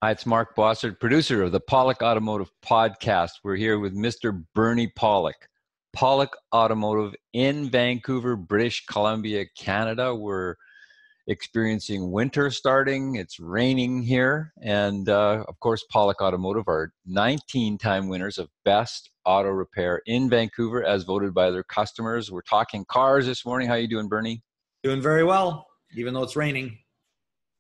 Hi, it's Mark Bossert, producer of the Pollock Automotive Podcast. We're here with Mr. Bernie Pollock. Pollock Automotive in Vancouver, British Columbia, Canada. We're experiencing winter starting. It's raining here. And of course, Pollock Automotive are 19-time winners of Best Auto Repair in Vancouver as voted by their customers. We're talking cars this morning. How you doing, Bernie? Doing very well, even though it's raining.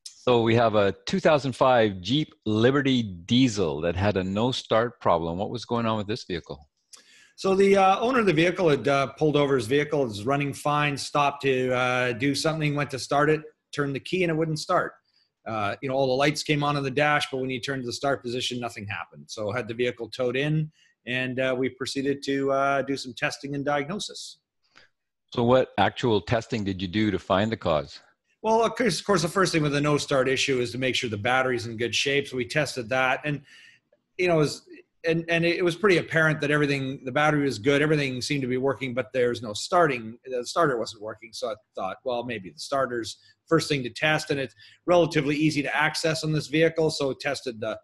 So we have a 2005 Jeep Liberty diesel that had a no-start problem. What was going on with this vehicle? So the owner of the vehicle had pulled over his vehicle. It was running fine, stopped to do something, went to start it, turned the key, and it wouldn't start. All the lights came on the dash, but when you turned to the start position, nothing happened. So had the vehicle towed in, and we proceeded to do some testing and diagnosis. So what actual testing did you do to find the cause? Well, of course, the first thing with a no-start issue is to make sure the battery's in good shape. So we tested that, and it was pretty apparent that the battery was good, everything seemed to be working, but there's no starting. The starter wasn't working. So I thought, well, maybe the starter's first thing to test, and it's relatively easy to access on this vehicle. So we tested the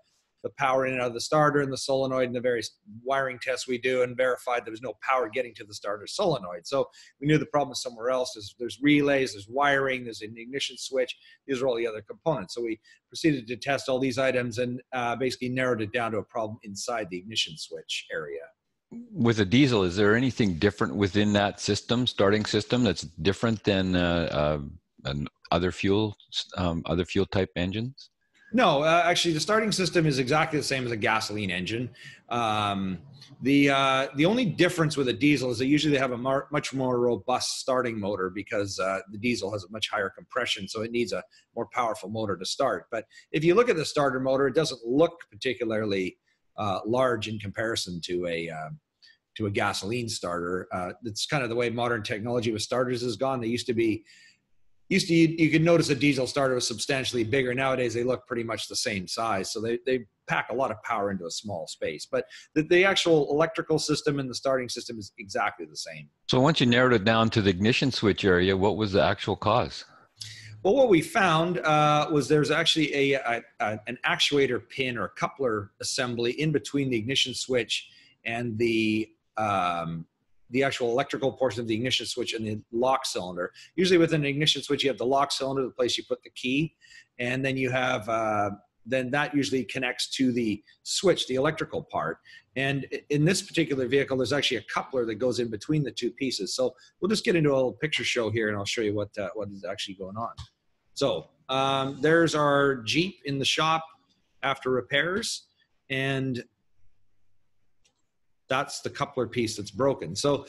power in and out of the starter and the solenoid and the various wiring tests we do, and verified there was no power getting to the starter solenoid. So we knew the problem was somewhere else. There's relays, there's wiring, there's an ignition switch. These are all the other components. So we proceeded to test all these items and basically narrowed it down to a problem inside the ignition switch area. With a diesel, is there anything different within that system, starting system, that's different than other fuel type engines? No, actually, the starting system is exactly the same as a gasoline engine. The only difference with a diesel is they have a much more robust starting motor because the diesel has a much higher compression, so it needs a more powerful motor to start. But if you look at the starter motor, it doesn't look particularly large in comparison to a gasoline starter. It's kind of the way modern technology with starters has gone. They used to you could notice a diesel starter was substantially bigger. Nowadays, they look pretty much the same size. So they pack a lot of power into a small space. But the actual electrical system and the starting system is exactly the same. So once you narrowed it down to the ignition switch area, what was the actual cause? Well, what we found was there's actually an actuator pin or coupler assembly in between the ignition switch and the actual electrical portion of the ignition switch and the lock cylinder. Usually with an ignition switch, you have the lock cylinder, the place you put the key, and then you have, then that usually connects to the switch, the electrical part. And in this particular vehicle, there's actually a coupler that goes in between the two pieces. So we'll just get into a little picture show here, and I'll show you what is actually going on. So there's our Jeep in the shop after repairs, and that's the coupler piece that's broken. So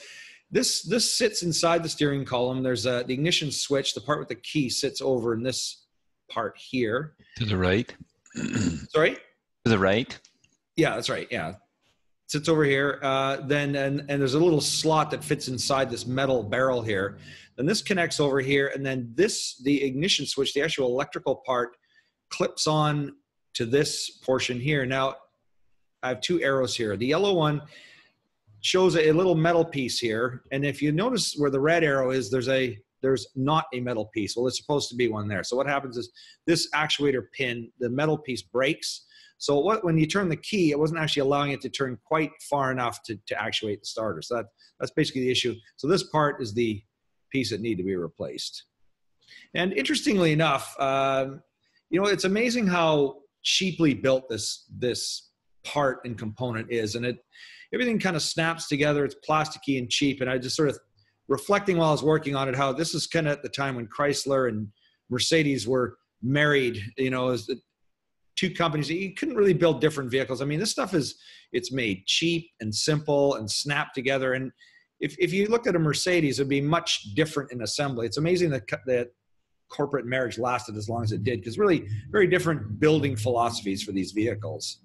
this sits inside the steering column. There's the ignition switch. The part with the key sits over in this part here. To the right. Sorry? To the right? Yeah, that's right. Yeah. Sits over here. Then and there's a little slot that fits inside this metal barrel here. Then this connects over here. And then the ignition switch, the actual electrical part, clips on to this portion here. Now, I have two arrows here. The yellow one shows a little metal piece here. And if you notice where the red arrow is, there's not a metal piece. Well, there's supposed to be one there. So what happens is this actuator pin, the metal piece breaks. So when you turn the key, it wasn't actually allowing it to turn quite far enough to actuate the starter. So that's basically the issue. So this part is the piece that needed to be replaced. And interestingly enough, it's amazing how cheaply built this part and component is, and everything kind of snaps together. It's plasticky and cheap, and I just sort of reflecting while I was working on it how this is kind of at the time when Chrysler and Mercedes were married, as the two companies. You couldn't really build different vehicles. I mean, this stuff it's made cheap and simple and snapped together, and if you looked at a Mercedes, it'd be much different in assembly. It's amazing that corporate marriage lasted as long as it did, because really very different building philosophies for these vehicles.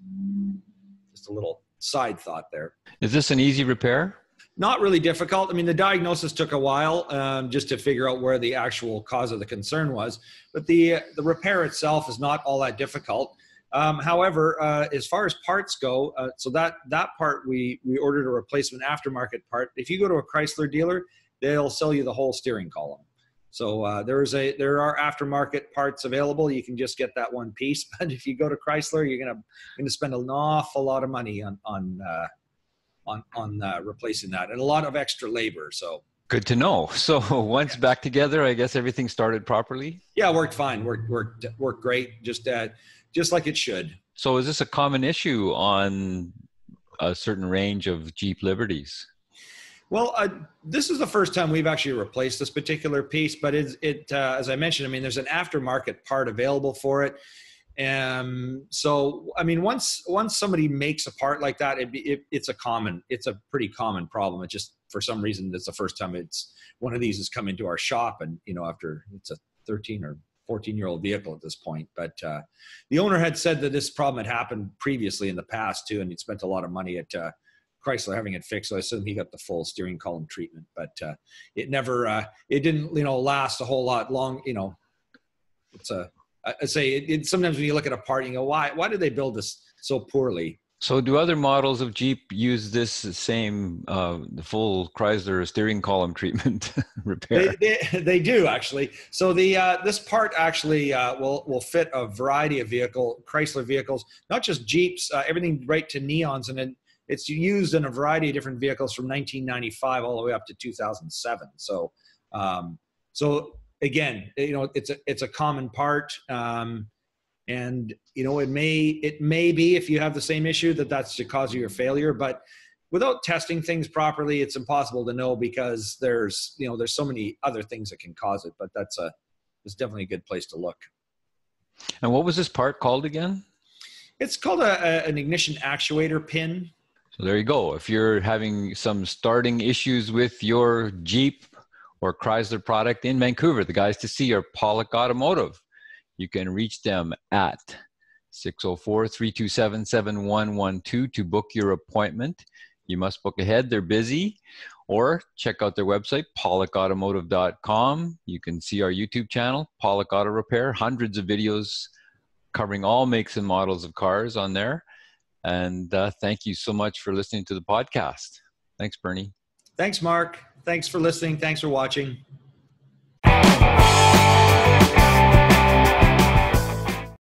Just a little side thought there. Is this an easy repair? Not really difficult. I mean, the diagnosis took a while just to figure out where the actual cause of the concern was, but the repair itself is not all that difficult. However, as far as parts go, so that part we ordered a replacement aftermarket part. If you go to a Chrysler dealer, they'll sell you the whole steering column. So there are aftermarket parts available. You can just get that one piece, but if you go to Chrysler, you're gonna spend an awful lot of money on replacing that, and a lot of extra labor. So good to know. So once back together, I guess everything started properly. Yeah, it worked fine. Worked great. Just like it should. So is this a common issue on a certain range of Jeep Liberties? Well, this is the first time we've actually replaced this particular piece, but as I mentioned, I mean, there's an aftermarket part available for it. So, I mean, once somebody makes a part like that, it's a pretty common problem. It just, for some reason, it's the first time one of these has come into our shop, and, after it's a 13 or 14-year-old vehicle at this point. But the owner had said that this problem had happened previously in the past too, and he'd spent a lot of money at Chrysler having it fixed. So I assume he got the full steering column treatment, but it didn't, last a whole lot long. I say sometimes when you look at a part, you go, why did they build this so poorly? So do other models of Jeep use this same, the full Chrysler steering column treatment repair? They do, actually. So this part actually will fit a variety of Chrysler vehicles, not just Jeeps, everything right to Neons. And it's used in a variety of different vehicles from 1995 all the way up to 2007. So again, it's a common part. And it may be, if you have the same issue, that's the cause of your failure, but without testing things properly, it's impossible to know, because there's so many other things that can cause it. But it's definitely a good place to look. And what was this part called again? It's called an ignition actuator pin. So there you go. If you're having some starting issues with your Jeep or Chrysler product in Vancouver, the guys to see are Pollock Automotive. You can reach them at 604-327-7112 to book your appointment. You must book ahead. They're busy. Or check out their website, pollockautomotive.com. You can see our YouTube channel, Pollock Auto Repair. Hundreds of videos covering all makes and models of cars on there. And thank you so much for listening to the podcast. Thanks, Bernie. Thanks, Mark. Thanks for listening. Thanks for watching.